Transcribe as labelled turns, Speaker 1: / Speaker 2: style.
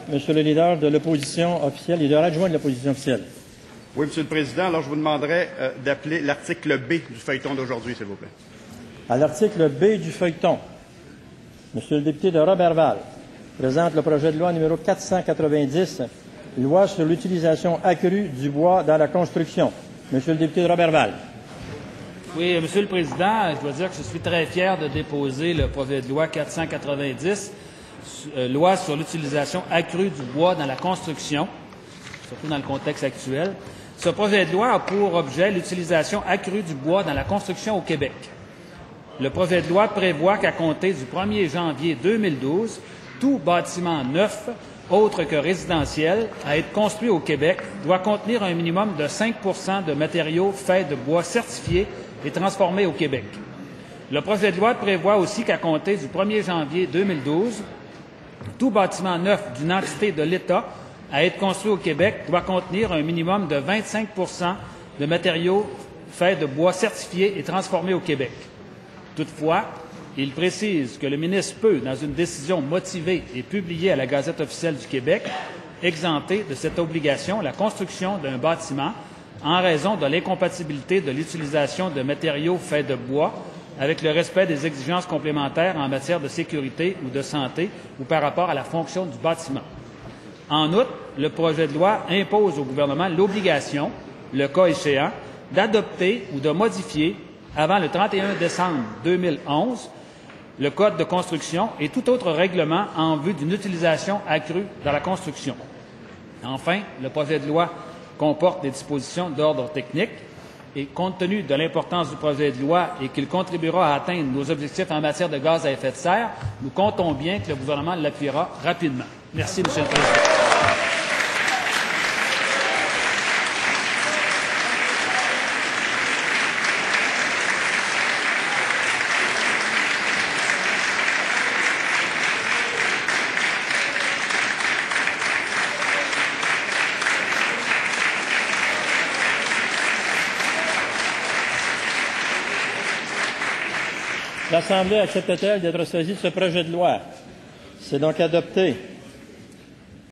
Speaker 1: Monsieur le leader de l'opposition officielle, leader adjoint de l'opposition officielle.
Speaker 2: Oui, Monsieur le Président. Alors, je vous demanderai d'appeler l'article B du feuilleton d'aujourd'hui, s'il vous plaît.
Speaker 1: À l'article B du feuilleton, Monsieur le député de Roberval présente le projet de loi numéro 490, loi sur l'utilisation accrue du bois dans la construction. Monsieur le député de Roberval.
Speaker 3: Oui, Monsieur le Président, je dois dire que je suis très fier de déposer le projet de loi 490, loi sur l'utilisation accrue du bois dans la construction, surtout dans le contexte actuel. Ce projet de loi a pour objet l'utilisation accrue du bois dans la construction au Québec. Le projet de loi prévoit qu'à compter du 1er janvier 2012, tout bâtiment neuf, autre que résidentiel, à être construit au Québec doit contenir un minimum de 5 de matériaux faits de bois certifiés et transformés au Québec. Le projet de loi prévoit aussi qu'à compter du 1er janvier 2012, tout bâtiment neuf d'une entité de l'État à être construit au Québec doit contenir un minimum de 25 de matériaux faits de bois certifiés et transformés au Québec. Toutefois, il précise que le ministre peut, dans une décision motivée et publiée à la Gazette officielle du Québec, exempter de cette obligation la construction d'un bâtiment en raison de l'incompatibilité de l'utilisation de matériaux faits de bois avec le respect des exigences complémentaires en matière de sécurité ou de santé ou par rapport à la fonction du bâtiment. En outre, le projet de loi impose au gouvernement l'obligation, le cas échéant, d'adopter ou de modifier, avant le 31 décembre 2011, le Code de construction et tout autre règlement en vue d'une utilisation accrue dans la construction. Enfin, le projet de loi comporte des dispositions d'ordre technique et, compte tenu de l'importance du projet de loi et qu'il contribuera à atteindre nos objectifs en matière de gaz à effet de serre, nous comptons bien que le gouvernement l'appuiera rapidement. Merci, Monsieur le Président.
Speaker 1: L'Assemblée accepte-t-elle d'être saisie de ce projet de loi? C'est donc adopté.